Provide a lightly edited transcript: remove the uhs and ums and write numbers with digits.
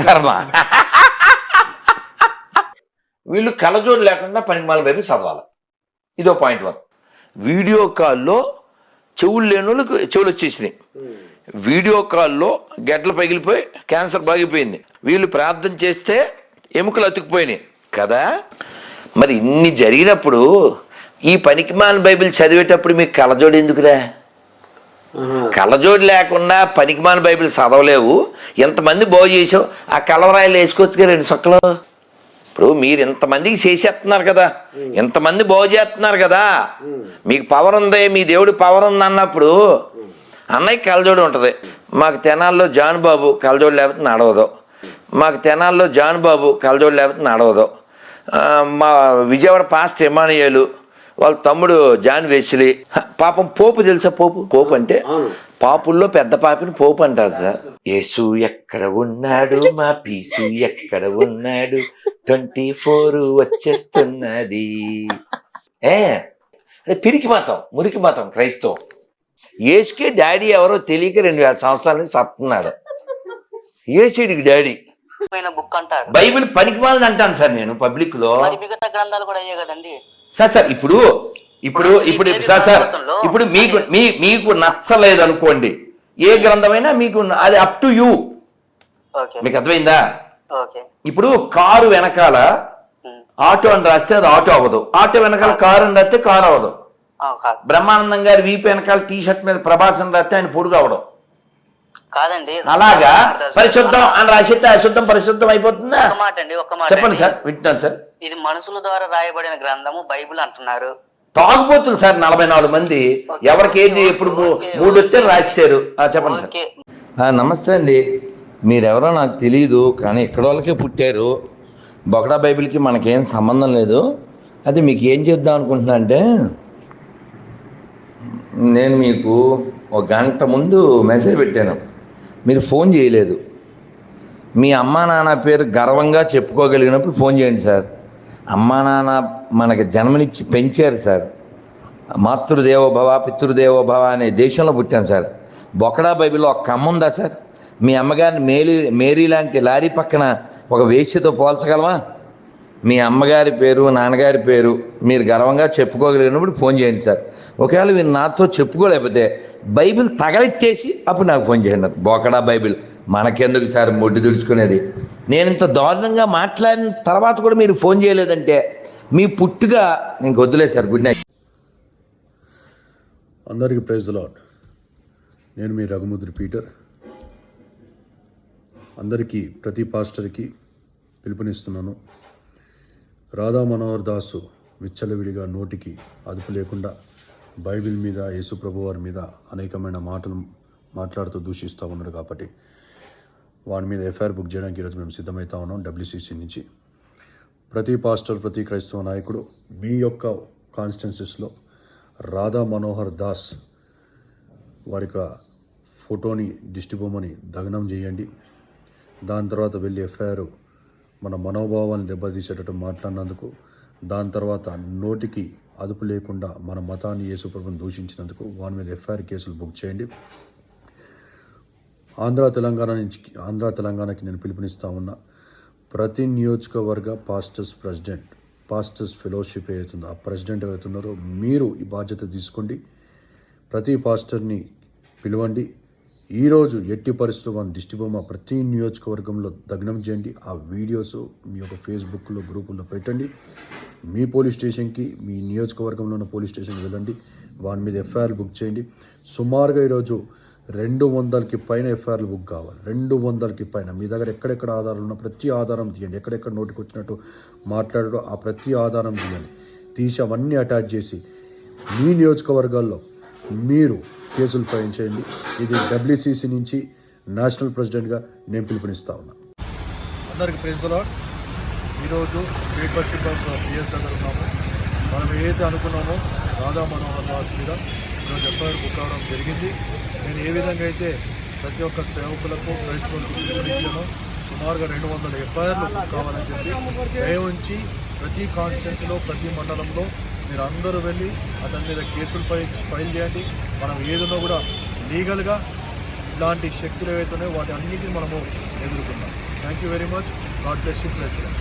కర్మ వీళ్ళు కళ్ళజోడు లేకుండా పనికిమాల బైబిల్ చదవాలి. ఇదో పాయింట్ 1. వీడియో కాల్లో చెవులు లేని వాళ్ళకి చెవులు వచ్చేసినాయి. వీడియో కాల్లో గెడ్డలు పగిలిపోయి క్యాన్సర్ బాగిపోయింది. వీళ్ళు ప్రార్థన చేస్తే ఎముకలు అతుక్కుపోయినాయి కదా. మరి ఇన్ని జరిగినప్పుడు ఈ పనికిమాల బైబిల్ చదివేటప్పుడు మీకు కళ్ళజోడు ఎందుకురా? కళ్ళజోడు లేకుండా పనికిమాల బైబిల్ చదవలేవు. ఎంతమంది బాగు చేసావు, ఆ కలవరాయిలు వేసుకోవచ్చుగా 2 సొక్కలు. ఇప్పుడు మీరు ఇంతమందికి చేసేస్తున్నారు కదా, ఇంతమంది బాగు చేస్తున్నారు కదా, మీకు పవర్ ఉంది, మీ దేవుడి పవర్ ఉంది అన్నప్పుడు అన్నయ్య కళ్ళజోడు ఉంటుంది. మాకు తెనాల్లో జాన్ బాబు కళ్ళజోడు లేకపోతే నడవదు, మాకు తెనాల్లో జాన్ బాబు కళ్ళజోడు లేకపోతే నడవదు. మా విజయవాడ పాస్ట్ ఎమానియేలు వాళ్ళ తమ్ముడు జాన్ వెస్లీ, పాపం పోపు తెలుసా? పోపు అంటే పాపుల్లో పెద్ద పాపిని పోపు అంటారు సార్. యేసు ఎక్కడ ఉన్నాడు, మా పీసు ఎక్కడ ఉన్నాడు, 24 వచ్చేస్తున్నది. అదే పిరికి మతం, మురికి మతం క్రైస్తవం. యేసుకి డాడీ ఎవరో తెలియక 2000 సంవత్సరాల నుంచి సత్తున్నాడు. యేసుడికి డాడీ బుక్ అంటారు. బైబిల్ పనికిమాలని అంటాను సార్ నేను పబ్లిక్ లో. మిగతా గ్రంథాలు కూడా అయ్యే కదండి సార్. ఇప్పుడు మీకు నచ్చలేదు అనుకోండి, ఏ గ్రంథమైనా మీకు అది అప్ టు యూ. మీకు అర్థమైందా? ఇప్పుడు కారు వెనకాల ఆటో అని రాస్తే అది ఆటో అవ్వదు, ఆటో వెనకాల కారు అని రాస్తే కారు అవ్వదు. బ్రహ్మానందం గారి వీపు వెనకాల టీ షర్ట్ మీద ప్రభాస్ అని రాస్తే ఆయన పొడుగు అవ్వడం కాదండి. అలాగా పరిశుద్ధం అని రాసిస్తే అశుద్ధం పరిశుద్ధం అయిపోతుందా? చెప్పండి సార్, వింటున్నాను సార్. ఇది మనుషుల ద్వారా రాయబడిన గ్రంథము బైబిల్ అంటున్నారు. తాగుబోతులు సార్ 44 మంది. ఎవరికి ఏంటి ఎప్పుడు 3 వస్తే రాశారు. చెప్పండి సార్. నమస్తే అండి. మీరెవరో నాకు తెలియదు, కానీ ఇక్కడ వాళ్ళకే పుట్టారు. బొకడా బైబిల్కి మనకేం సంబంధం లేదు. అది మీకు ఏం చెప్దాం అనుకుంటున్నా అంటే, నేను మీకు 1 గంట ముందు మెసేజ్ పెట్టాను, మీరు ఫోన్ చేయలేదు. మీ అమ్మా నాన్న పేరు గర్వంగా చెప్పుకోగలిగినప్పుడు ఫోన్ చేయండి సార్. అమ్మా నాన్న మనకి జన్మనిచ్చి పెంచారు సార్. మాతృదేవోభవ పితృదేవోభవ అనే దేశంలో పుట్టాను సార్. బొకడా బైబిల్లో ఒక అమ్మ ఉందా సార్? మీ అమ్మగారిని మేరీ లాంటి లారీ పక్కన ఒక వేశ్యతో పోల్చగలమా? మీ అమ్మగారి పేరు నాన్నగారి పేరు మీరు గర్వంగా చెప్పుకోగలిగినప్పుడు ఫోన్ చేయండి సార్. ఒకవేళ మీరు నాతో చెప్పుకోలేకపోతే బైబిల్ తగలెట్టేసి అప్పుడు నాకు ఫోన్ చేయండి. బొకడా బైబిల్ మనకెందుకు సార్ మొడ్డు తుడుచుకునేది? నేను ఇంత దారుణంగా మాట్లాడిన తర్వాత కూడా మీరు ఫోన్ చేయలేదంటే మీ పుట్టుగా ఇంక వద్దులే సార్. Good night. అందరికీ ప్రైజ్ ది లార్డ్. నేను మీ రఘుముద్రి పీటర్. అందరికీ, ప్రతి పాస్టర్కి పిలుపునిస్తున్నాను. రాధా మనోహర్ దాసు విచ్చలవిడిగా నోటికి అదుపు లేకుండా బైబిల్ మీద, యేసుప్రభు వారి మీద అనేకమైన మాటలు మాట్లాడుతూ దూషిస్తూ ఉన్నాడు. కాబట్టి వాడి మీద ఎఫ్ఐఆర్ బుక్ చేయడానికి ఈరోజు మేము సిద్ధమవుతా ఉన్నాం WCC నుంచి. ప్రతి పాస్టర్, ప్రతి క్రైస్తవ నాయకుడు మీ యొక్క కాన్స్టిట్యున్సీస్లో రాధా మనోహర్ దాస్ వారి యొక్క ఫోటోని, దిష్టిబొమ్మని దగ్నం చేయండి. దాని తర్వాత వెళ్ళి ఎఫ్ఐఆర్ మన మనోభావాలను దెబ్బతీసేటట్టు మాట్లాడినందుకు, దాని తర్వాత నోటికి అదుపు లేకుండా మన మతాన్ని, యేసుప్రభుని దూషించినందుకు వాని మీద ఎఫ్ఐఆర్ కేసులు బుక్ చేయండి. ఆంధ్ర తెలంగాణకి నేను పిలుపునిస్తా ఉన్నా. ప్రతి నియోజకవర్గ పాస్టర్స్ ఫెలోషిప్ ఏదైతుందో ఆ ప్రెసిడెంట్ ఎవరైతున్నారో మీరు ఈ బాధ్యత తీసుకోండి. ప్రతి పాస్టర్ని పిలవండి. ఈరోజు ఎట్టి పరిస్థితుల్లో వాళ్ళ దిష్టిబొమ్మ ప్రతి నియోజకవర్గంలో దగ్నం చేయండి. ఆ వీడియోస్ మీ యొక్క ఫేస్బుక్లో, గ్రూపుల్లో పెట్టండి. మీ పోలీస్ స్టేషన్కి, మీ నియోజకవర్గంలో ఉన్న పోలీస్ స్టేషన్కి వెళ్ళండి. వాని మీద ఎఫ్ఐఆర్ బుక్ చేయండి. సుమారుగా ఈరోజు 200కి పైన ఎఫ్ఐఆర్లు బుక్ కావాలి. 200కి పైన. మీ దగ్గర ఎక్కడెక్కడ ఆధారాలు ఉన్నా ప్రతి ఆధారం తీయండి. ఎక్కడెక్కడ నోటికి వచ్చినట్టు మాట్లాడడం ఆ ప్రతి ఆధారం తీయండి. తీసి అవన్నీ అటాచ్ చేసి మీ నియోజకవర్గాల్లో మీరు కేసులు ఫైల్ చేయండి. ఇది WCC నుంచి నేషనల్ ప్రెసిడెంట్గా నేను పిలుపునిస్తా ఉన్నా. అందరికీ ప్రైజ్ ది లార్డ్. ఈరోజు గ్రేట్ వర్షిప్ ఆఫ్ PS దగ్గర ఉన్నాము. మనం ఏదైతే అనుకున్నామో రాధా మనోహర్ దాస్ మీద ఈరోజు ఎఫ్ఐఆర్ బుక్ అవడం జరిగింది. నేను ఏ విధంగా అయితే ప్రతి ఒక్క సేవకులకు, క్రైస్తవులకు పిలుపునిచ్చానో సుమారుగా 200 ఎఫ్ఐఆర్లు బుక్ కావాలని చెప్పి దయవుంచి ప్రతి కాన్స్టిట్యున్సీలో, ప్రతి మండలంలో మీరు అందరూ వెళ్ళి అతని మీద కేసులు ఫైల్ చేయండి. మనం ఏదైనా కూడా లీగల్గా ఇలాంటి శక్తులు ఏవైతున్నాయో వాటి అన్నిటిని మనము ఎదుర్కొన్నాం. Thank you very much. God bless you president.